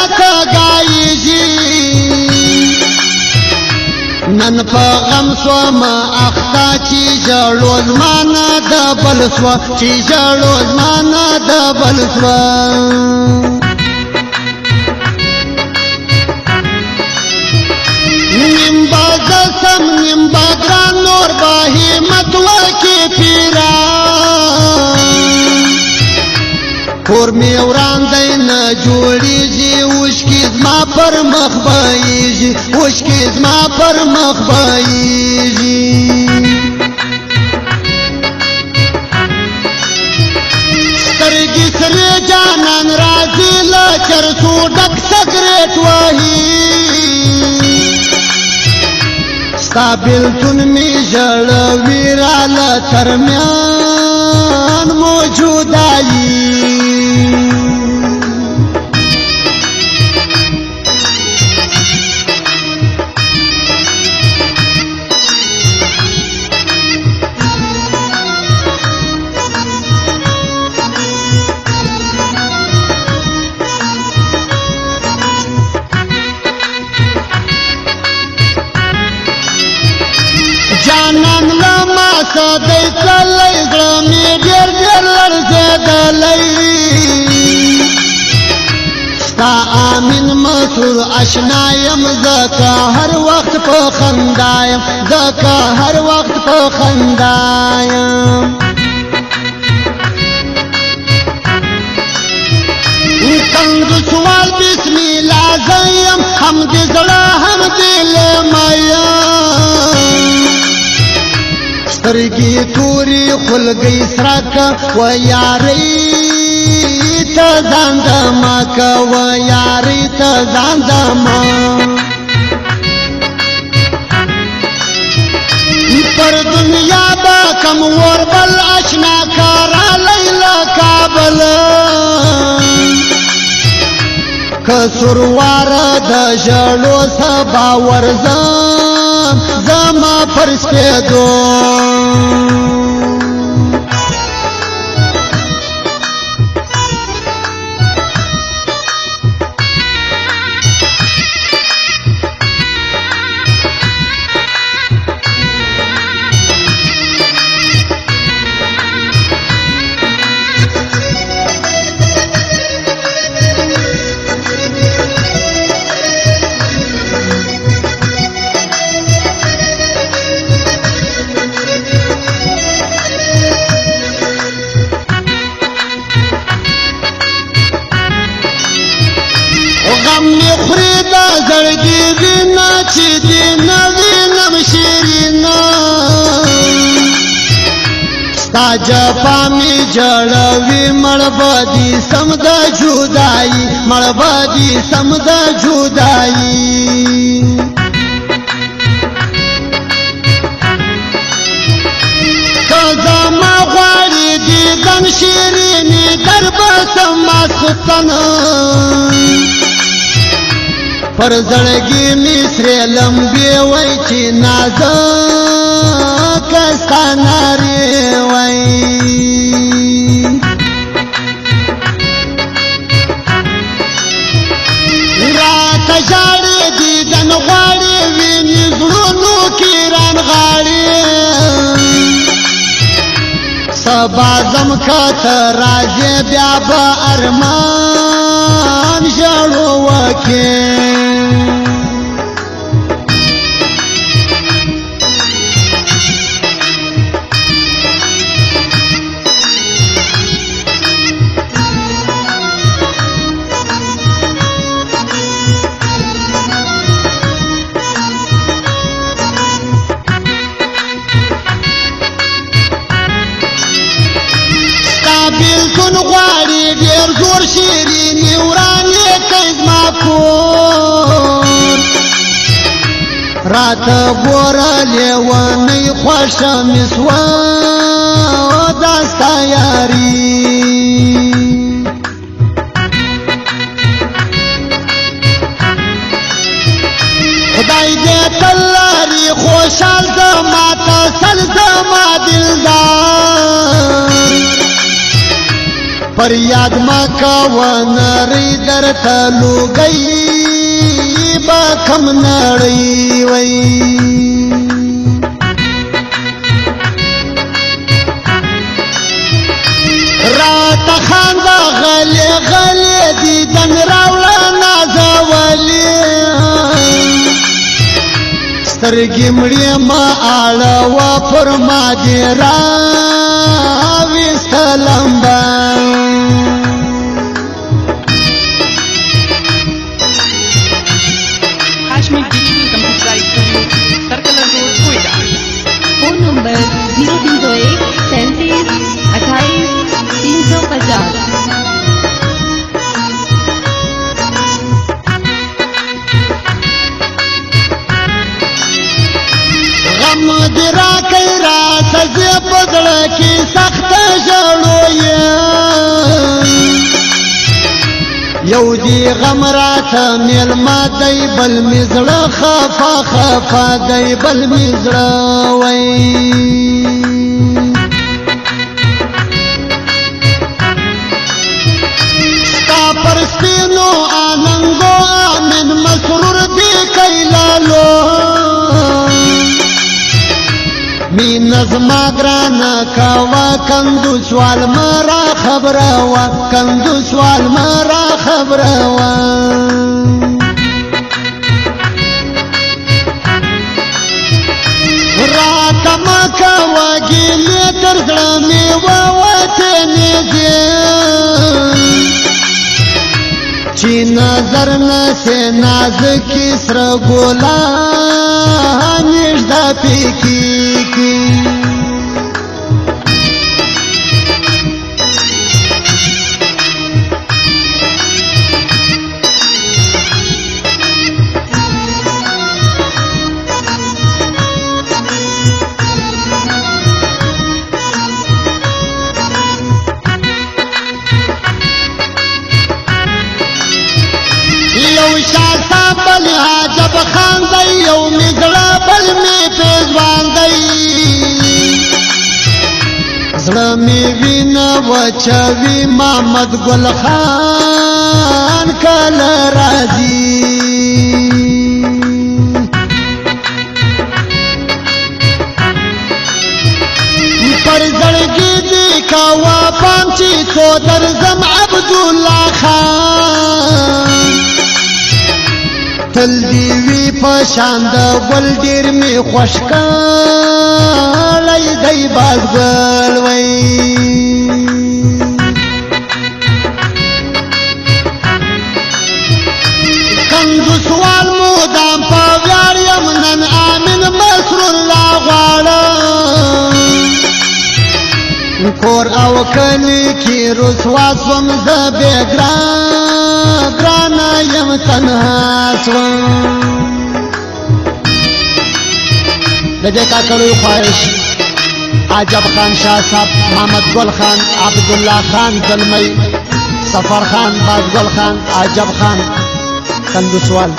چاته گایږي نن په غم سوما اخته چې ژړو زمانه د بل سوه چې ژړو زمانه د بل سوه نیم به زه سم نیم به ګران نور به همت وکړي پیران کور مې وران دی نه جوړېږي اوښکې زما پر مخ بهېږي اوښکې زما پر مخ بهېږي سترګې سرې جانان راځي له چرسو ډک سګرېټ وهي ستا بېلتون مې ژړوي راله ترمیان موجودایي جانان لما سدی تللی زړه مې ډېر ډېر لړزېدلی ستا امین مسعود اشنا یم ځکه هر وخت په خندا یم ځکه هر وخت په خندا یم کنځ سوال بسم الله زه یم هم د زړه هم د لیمه یم سترګې تورې خولګۍ سرکه و یارۍ ته ځان دمه که و یارۍ ته ځان دمه پر دنیا به کم ور بل اشنا که رالی له کابله که سورواره د ژړو سبا ورځم زما پر سپېدو غم می خوري د زړګي وینا چې دې نه وینم شیرینا ستا جفا می جړوي مړ به دي سم د جدایي مړ به دي سم د جدایي که زما غواړي دیدن شیریني در به سم ماسختن پر زړګي مې سرې لمبې وای چې نازکه ستا نارې وای راته ژاړې دیدن غواړې وینې زړونو کې رانغاړې سبا ځم که ته راځې بیا به ارمان ژړو وکې بېلتون غواړي ډېر زور شیریني ورانې کوي زما کور راته ګوره لیونۍ خوښه مې سوه دا ستا یاري خدای دې تل لري خوشحال زما تسل زما دلدار پر یاد مکا و نری در تلو گئی با کم نری وی رات خاندا غلی غلی دیدن راولا نازولی سترگی مڑی ما آلا و پر ما دی راوی ستلمبا Hashmi Digital Computerized Studio, Circular Road, Quetta. Phone number 031 37 28 350। غم دی را کئی را سزی بدل کی سخت جلوی یو دی غم را تا میل ما دی بل مزر خفا خفا دی بل مزر وی ستا پر سپینو آننگو آمن مسرور دی کئی لالو می نظما گرانا کوا کندو سوال مرا خبروا کندو سوال مرا خبروا رات مکا وگیلی ترزرمی ووطنی دی چی نظر نسی نازکی سر گولا نشدا پیکی کی شاسا بل عجب خان دی یو مزړه بل می پیزوان دی زړه می وینا وچوي محمد ګل خان کله راځي پر زړګي دی کاوا پام چې تو درځم عبد الله خان تل دی وی پشان د ګل ډیر می خوش کړی دی باز ګل وی کندو سوال مودام په ویار یم نن امین مسرور لا غواړم کور او کلی کی رسوا سوم ز گرانا یم تنها سوم د دې کاکړو خواهش عجب خان شاه صاحب محمد ګل خان عبدالله خان زلمی سفر خان باز ګل خان عجب خان کندوسوال